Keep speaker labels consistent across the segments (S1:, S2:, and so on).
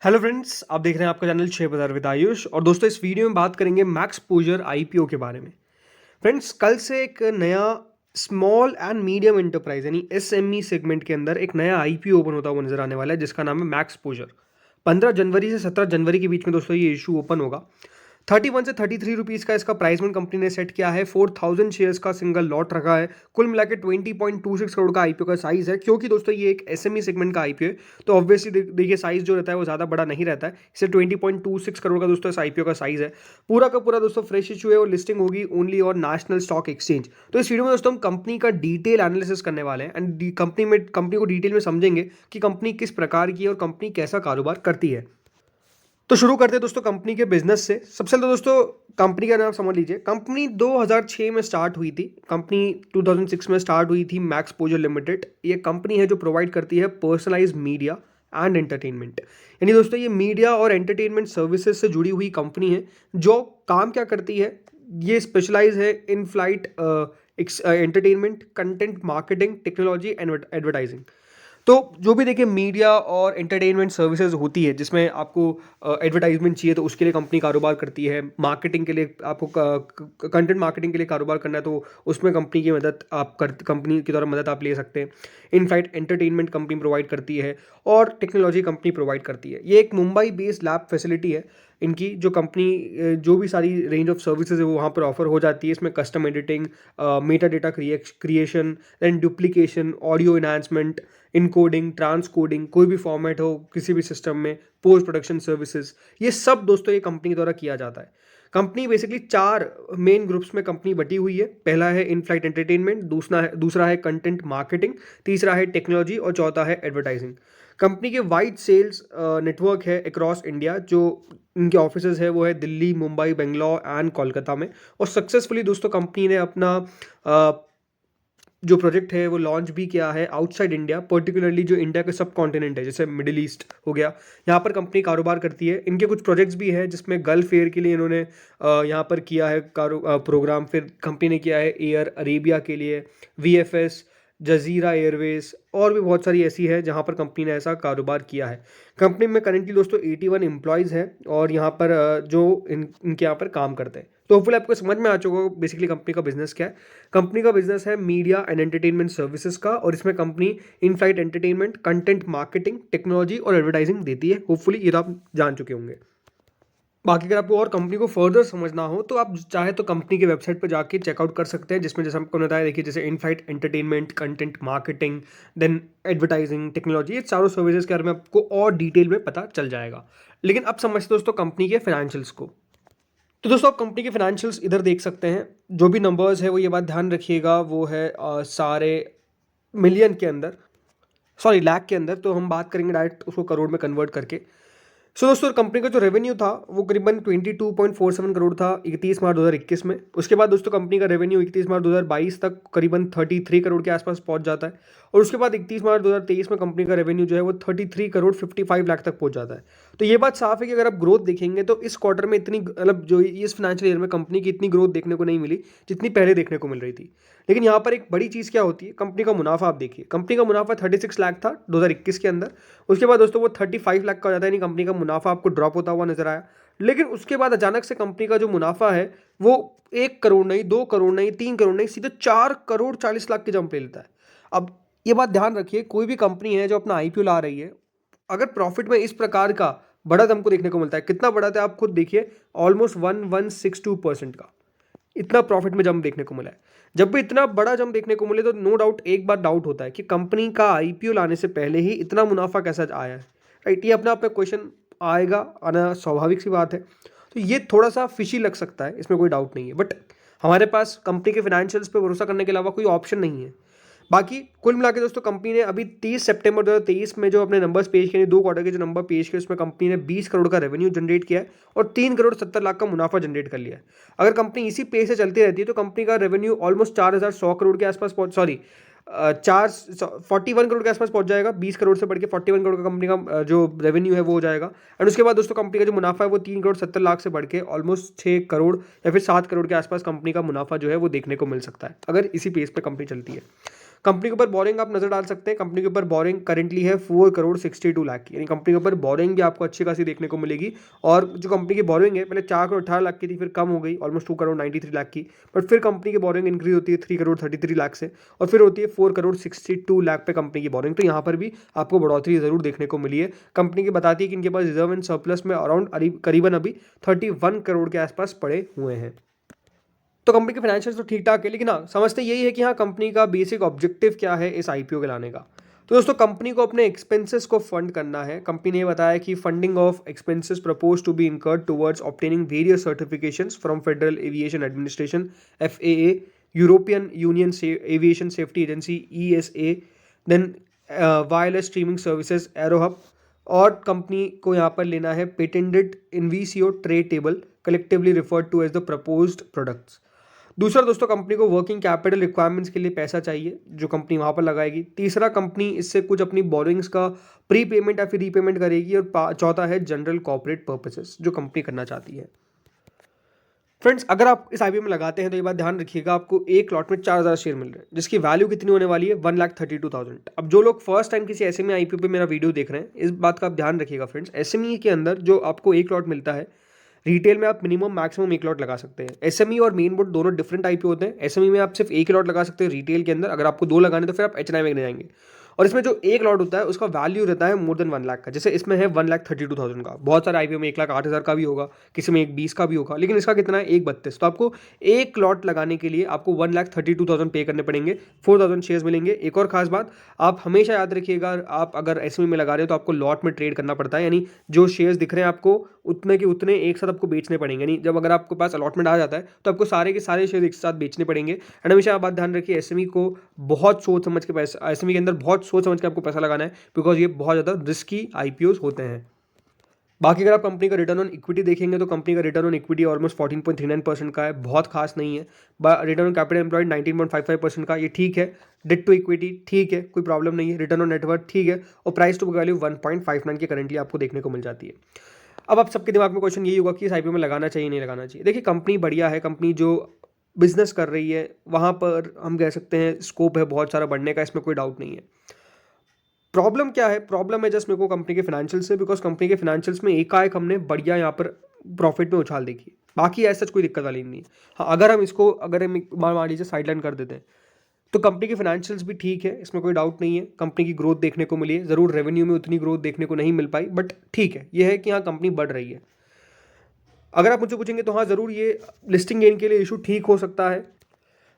S1: Hello friends, आप देख रहे हैं आपका चैनल शेयर बाजार विद आयुष। और दोस्तों, इस वीडियो में बात करेंगे मैक्सपोजर आईपीओ के बारे में। फ्रेंड्स, कल से एक नया स्मॉल एंड मीडियम एंटरप्राइज यानी एसएमई सेगमेंट के अंदर एक नया आईपीओ ओपन होता हुआ नजर आने वाला है, जिसका नाम है मैक्सपोजर। 15 जनवरी से 17 जनवरी के बीच में दोस्तों ये इशू ओपन होगा। 31 से 33 रुपीज़ का इसका प्राइस में कंपनी ने सेट किया है। 4000 शेयर्स का सिंगल लॉट रखा है। कुल मिला के 20.26 करोड़ का आईपीओ का साइज है। क्योंकि दोस्तों ये एक एसएमई सेगमेंट का आईपीओ है, तो ऑब्वियसली देखिए साइज जो रहता है वो ज़्यादा बड़ा नहीं रहता है। इसे 20.26 करोड़ का दोस्तों इस आईपीओ का साइज है। पूरा का पूरा दोस्तों फ्रेश इशू है और लिस्टिंग होगी ओनली और नेशनल स्टॉक एक्सचेंज। तो इस वीडियो में दोस्तों हम कंपनी का डिटेल एनालिसिस करने वाले हैं एंड कंपनी को डिटेल में समझेंगे कि कंपनी किस प्रकार की है और कंपनी कैसा कारोबार करती है। तो शुरू करते हैं दोस्तों कंपनी के बिजनेस से। सबसे पहले तो दोस्तों कंपनी का नाम समझ लीजिए। कंपनी 2006 में स्टार्ट हुई थी। कंपनी 2006 में स्टार्ट हुई थी मैक्सपोजर लिमिटेड। ये कंपनी है जो प्रोवाइड करती है पर्सनलाइज्ड मीडिया एंड एंटरटेनमेंट। यानी दोस्तों ये मीडिया और एंटरटेनमेंट सर्विसेज से जुड़ी हुई कंपनी है। जो काम क्या करती है, ये स्पेशलाइज है इन flight entertainment, content marketing, technology and advertising. तो जो भी देखिए मीडिया और एंटरटेनमेंट सर्विसेज होती है, जिसमें आपको एडवर्टाइजमेंट चाहिए तो उसके लिए कंपनी कारोबार करती है। मार्केटिंग के लिए आपको कंटेंट मार्केटिंग के लिए कारोबार करना है तो उसमें कंपनी की मदद आप कर कंपनी की द्वारा मदद आप ले सकते हैं। इनफैक्ट एंटरटेनमेंट कंपनी प्रोवाइड करती है और टेक्नोलॉजी कंपनी प्रोवाइड करती है। ये एक मुंबई बेस्ड लैब फैसिलिटी है। इनकी जो कंपनी जो भी सारी रेंज ऑफ सर्विसेज है वो वहाँ पर ऑफर हो जाती है। इसमें custom editing, metadata creation, then duplication, audio enhancement, encoding, transcoding, कोई भी फॉर्मेट हो किसी भी सिस्टम में, पोस्ट प्रोडक्शन सर्विसेज, ये सब दोस्तों ये कंपनी द्वारा किया जाता है। कंपनी बेसिकली 4 मेन ग्रुप्स में कंपनी बटी हुई है। पहला है इन फ्लाइट एंटरटेनमेंट, दूसरा है कंटेंट मार्केटिंग, तीसरा है टेक्नोलॉजी और चौथा है एडवर्टाइजिंग। कंपनी के वाइड सेल्स नेटवर्क है अक्रॉस इंडिया। जो इनके ऑफिसेज है वो है दिल्ली, मुंबई, बेंगलोर एंड कोलकाता में। और सक्सेसफुली दोस्तों कंपनी ने अपना जो प्रोजेक्ट है वो लॉन्च भी किया है आउटसाइड इंडिया, पर्टिकुलरली जो इंडिया के सब कॉन्टिनेंट है, जैसे मिडिल ईस्ट हो गया। यहाँ पर कंपनी कारोबार करती है। इनके कुछ प्रोजेक्ट्स भी हैं जिसमें गल्फ एयर के लिए इन्होंने यहाँ पर किया है प्रोग्राम। फिर कंपनी ने किया है एयर अरेबिया के लिए, वीएफएस, जजीरा एयरवेज और भी बहुत सारी ऐसी है जहाँ पर कंपनी ने ऐसा कारोबार किया है। कंपनी में करेंटली दोस्तों 81 एम्प्लॉयज़ हैं और यहाँ पर जो इनके यहाँ पर काम करते हैं। तो होपफुली आपको समझ में आ चुका होगा बेसिकली कंपनी का बिजनेस क्या है। कंपनी का बिजनेस है मीडिया एंड एंटरटेनमेंट सर्विसेज का, और इसमें कंपनी इन flight entertainment, content marketing, technology और एडवर्टाइजिंग देती है। होपफुली ये तो आप जान चुके होंगे। बाकी अगर आपको और कंपनी को फर्दर समझना हो तो आप चाहे तो कंपनी के वेबसाइट पर जाके चेकआउट कर सकते हैं, जिसमें जैसे आपको बताया देखिए, जैसे in flight entertainment, content marketing, then advertising, technology, ये चारों सर्विसेज के बारे में आपको और डिटेल में पता चल जाएगा। लेकिन अब समझते दोस्तों कंपनी के फाइनेंशियल्स को। तो दोस्तों आप कंपनी के फाइनेंशियल्स इधर देख सकते हैं। जो भी नंबर्स है वो ये बात ध्यान रखिएगा, वो है सारे मिलियन के अंदर, सॉरी लाख के अंदर। तो हम बात करेंगे डायरेक्ट उसको करोड़ में कन्वर्ट करके। सो दोस्तों कंपनी का जो रेवेन्यू था वो करीबन 22.47 करोड़ था 31 मार्च 2021 में। उसके बाद दोस्तों कंपनी का रेवेन्यू 31 मार्च 2022 तक करीबन 33 करोड़ के आसपास पहुंच जाता है। और उसके बाद 31 मार्च 2023 में कंपनी का रेवेन्यू जो है वो 33 करोड़ 55 लाख तक पहुंच जाता है। तो ये बात साफ है कि अगर आप ग्रोथ देखेंगे तो इस क्वार्टर में इतनी, मतलब जो इस फाइनेंशियल ईयर में कंपनी की इतनी ग्रोथ देखने को नहीं मिली जितनी पहले देखने को मिल रही थी। लेकिन यहाँ पर एक बड़ी चीज़ क्या होती है, कंपनी का मुनाफा। आप देखिए कंपनी का मुनाफा 36 लाख था 2021 के अंदर। उसके बाद दोस्तों वो 35 लाख का हो जाता है, यानी कंपनी का मुनाफा आपको ड्रॉप होता हुआ नजर आया। लेकिन उसके बाद अचानक से कंपनी का जो मुनाफा है वो 1 करोड़ नहीं, 2 करोड़ नहीं, 3 करोड़ नहीं, सीधे 4 करोड़ 40 लाख की जंप ले लेता है। अब ये बात ध्यान रखिए, कोई भी कंपनी है जो अपना आईपीओ ला रही है, अगर प्रॉफिट में इस प्रकार का बढ़त हमको देखने को मिलता है, कितना बढ़ा था आप खुद देखिए, ऑलमोस्ट 1162% का इतना प्रॉफिट में जंप देखने को मिला है। जब भी इतना बड़ा जंप देखने को मिले तो नो डाउट एक बार डाउट होता है कि कंपनी का आईपीओ लाने से पहले ही इतना मुनाफा कैसा आया है। राइट, ये अपना आप में क्वेश्चन आएगा, आना स्वाभाविक सी बात है। तो ये थोड़ा सा फिशी लग सकता है, इसमें कोई डाउट नहीं है। बट हमारे पास कंपनी के फाइनेंशियल्स पे भरोसा करने के अलावा कोई ऑप्शन नहीं है। बाकी कुल मिला के दोस्तों कंपनी ने अभी 30 सितंबर 2023 में जो अपने नंबर्स पेश किए, 2 क्वार्टर के जो नंबर पेश किए, उसमें कंपनी ने 20 करोड़ का रेवेन्यू जनरेट किया है और 3 करोड़ 70 लाख का मुनाफा जनरेट कर लिया है। अगर कंपनी इसी पेस से चलती रहती है तो कंपनी का रेवेन्यू ऑलमोस्ट 4100 करोड़ के आसपास पहुंच, सॉरी 41 करोड़ के आसपास पहुंच जाएगा। 20 करोड़ से बढ़ के 41 करोड़ का कंपनी का जो रेवेन्यू है वो हो जाएगा। एंड उसके बाद दोस्तों कंपनी का जो मुनाफा है वो 3 करोड़ 70 लाख से बढ़ के ऑलमोस्ट 6 करोड़ या फिर 7 करोड़ के आसपास कंपनी का मुनाफा जो है वो देखने को मिल सकता है, अगर इसी पेस पे कंपनी चलती है। कंपनी के ऊपर बोरिंग आप नजर डाल सकते हैं, कंपनी के ऊपर बोरिंग करेंटली है 4 करोड़ 62 लाख की, यानी कंपनी के ऊपर बोरिंग भी आपको अच्छी खासी देखने को मिलेगी। और जो कंपनी की बोरिंग है पहले 4 करोड़ 18 लाख की थी, फिर कम हो गई ऑलमोस्ट 2 करोड़ 93 लाख की, बट फिर कंपनी की बोरिंग इंक्रीज होती है 3 करोड़ 33 लाख से, और फिर होती है 4 करोड़ 62 लाख पे कंपनी की बोरिंग। तो यहाँ पर भी आपको बढ़ोतरी जरूर देखने को मिली है। कंपनी की बताती है कि इनके पास रिजर्व एंड सरप्लस में अराउंड करीबन अभी 31 करोड़ के आसपास पड़े हुए हैं। तो कंपनी के फाइनेंशियल्स तो ठीक ठाक है, लेकिन हाँ समझते यही है कि हाँ कंपनी का बेसिक ऑब्जेक्टिव क्या है इस आईपीओ के लाने का। तो दोस्तों कंपनी को अपने एक्सपेंसेस को फंड करना है। कंपनी ने बताया कि funding of expenses propose to be incurred towards obtaining various certifications from Federal Aviation Administration FAA, European Union Aviation Safety Agency ESA, then wireless streaming services Aerohub, और company को यहाँ पर लेना है पेटेंटेड इनवीसीओ tray table collectively referred to as the proposed products. दूसरा दोस्तों company को वर्किंग कैपिटल रिक्वायरमेंट्स के लिए पैसा चाहिए जो कंपनी वहाँ पर लगाएगी। तीसरा कंपनी इससे कुछ अपनी बोरिंग्स का प्री पेमेंट या फिर रीपेमेंट करेगी। और चौथा है जनरल कॉर्पोरेट पर्पसेस जो कंपनी करना चाहती है। फ्रेंड्स अगर आप इस आईपीओ में लगाते हैं तो ये बात ध्यान रखिएगा, आपको एक लॉट में 4000 शेयर मिल रहे हैं जिसकी वैल्यू कितनी होने वाली है 1,32,000। अब जो लोग फर्स्ट टाइम किसी एसएमई आईपीओ पे मेरा वीडियो देख रहे हैं इस बात का आप ध्यान रखिएगा फ्रेंड्स, एसएमई के अंदर जो आपको एक लॉट मिलता है रिटेल में आप मिनिमम मैक्सिमम एक लॉट लगा सकते हैं। एसएमई और मेन बोर्ड दोनों डिफरेंट आईपीओ होते हैं। एसएमई में आप सिर्फ एक ही लॉट लगा सकते हैं रिटेल के अंदर, अगर आपको दो लगाने तो फिर आप एचएनआई में जाएंगे। और इसमें जो एक लॉट होता है उसका वैल्यू रहता है मोर देन 1 लाख का, जैसे इसमें है 1,32,000 का। बहुत सारे आईपीओ में 1,08,000 का भी होगा, किसी में 1,20 का भी होगा, लेकिन इसका कितना है 1,32। तो आपको एक लॉट लगाने के लिए आपको 1,32,000 पे करने पड़ेंगे, 4,000 शेयर्स मिलेंगे। एक और खास बात आप हमेशा याद रखिएगा, आप अगर एसएमई में लगा रहे हो तो आपको लॉट में ट्रेड करना पड़ता है, यानी जो शेयर्स दिख रहे हैं आपको उतने के उतने एक साथ आपको बेचने पड़ेंगे। यानी जब अगर आपके पास अलॉटमेंट आ जाता है तो आपको सारे के सारे शेयर एक साथ बेचने पड़ेंगे। एंड हमेशा आप बात ध्यान रखिए एसएमई को बहुत सोच समझ के पैसा, एसएमई के अंदर बहुत सोच समझ के आपको पैसा लगाना है, बिकॉज ये बहुत ज़्यादा रिस्की आईपीओस होते हैं। बाकी अगर आप कंपनी का रिटर्न ऑन इक्विटी देखेंगे तो कंपनी का रिटर्न ऑन इक्विटी ऑलमोस्ट 14.39% का है, बहुत खास नहीं है। रिटर्न ऑन कैपिटल एम्प्लॉयड 19.55% का, ये ठीक है। डेट टू इक्विटी ठीक है, कोई प्रॉब्लम नहीं है। रिटर्न ऑन नेटवर्थ ठीक है, और प्राइस टू बुक वैल्यू 1.59 की करंटली आपको देखने को मिल जाती है। अब आप सबके दिमाग में क्वेश्चन यही होगा कि इस आईपीओ में लगाना चाहिए नहीं लगाना चाहिए। देखिए कंपनी बढ़िया है, कंपनी जो बिजनेस कर रही है वहाँ पर हम कह सकते हैं स्कोप है बहुत सारा बढ़ने का, इसमें कोई डाउट नहीं है। प्रॉब्लम क्या है, प्रॉब्लम है जस्ट मेरे को कंपनी के फाइनेंशियल से, बिकॉज कंपनी के फाइनेंशियल्स में एकाएक हमने बढ़िया यहाँ पर प्रॉफिट में उछाल देखी। बाकी ऐसा कोई दिक्कत वाली नहीं है। हाँ अगर हम मान लीजिए साइडलाइन कर देते हैं तो कंपनी के फाइनेंशियल्स भी ठीक है, इसमें कोई डाउट नहीं है। कंपनी की ग्रोथ देखने को मिली है, ज़रूर रेवेन्यू में उतनी ग्रोथ देखने को नहीं मिल पाई, बट ठीक है, ये है कि हाँ कंपनी बढ़ रही है। अगर आप मुझसे पूछेंगे तो हाँ ज़रूर ये लिस्टिंग गेन के लिए इशू ठीक हो सकता है।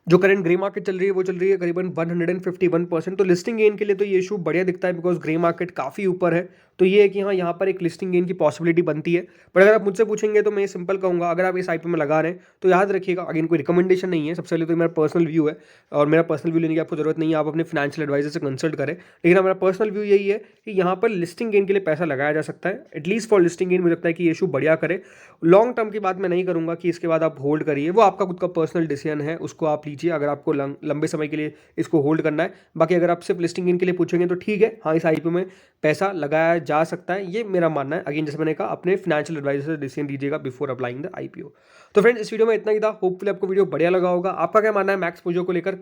S1: जो करंट ग्रे मार्केट चल रही है वो चल रही है करीबन 151%, तो लिस्टिंग गेन के लिए तो ये इशू बढ़िया दिखता है, बिकॉज ग्रे मार्केट काफ़ी ऊपर है। तो ये है कि हाँ यहाँ पर एक लिस्टिंग गेन की पॉसिबिलिटी बनती है। बट अगर आप मुझसे पूछेंगे तो मैं सिंपल कहूँगा, अगर आप इस आईपीओ में लगा रहे हैं तो याद रखिएगा, अगेन कोई रिकमेंडेशन नहीं है, सबसे पहले तो मेरा पर्सनल व्यू है, और मेरा पर्सनल व्यू लेने की आपको जरूरत नहीं है, आप अपने फाइनेंशियल एडवाइजर से कंसल्ट करें। लेकिन मेरा पर्सनल व्यू यही है कि यहाँ पर लिस्टिंग गेन के लिए पैसा लगाया जा सकता है, एटलीस्ट फॉर लिस्टिंग गेन। मुझे लगता है कि ये इशू बढ़िया करे। लॉन्ग टर्म की बात मैं नहीं करूँगा कि इसके बाद आप होल्ड करिए, वो आपका खुद का पर्सनल डिसीजन है, उसको आप लीजिए अगर आपको लंबे समय के लिए इसको होल्ड करना है। बाकी अगर आप सिर्फ लिस्टिंग गेन के लिए पूछेंगे तो ठीक है, हाँ इस आईपीओ में पैसा लगाया जा सकता है, ये मेरा मानना है। अगेन जैसे मैंने कहा अपने फाइनेंशियल एडवाइजर से डिसीजन दीजिएगा बिफोर अप्लाइंग द आईपीओ। तो फ्रेंड्स इस वीडियो में इतना ही था, होपफुली आपको वीडियो बढ़िया लगा होगा। आपका क्या मानना है मैक्स पोजो को लेकर?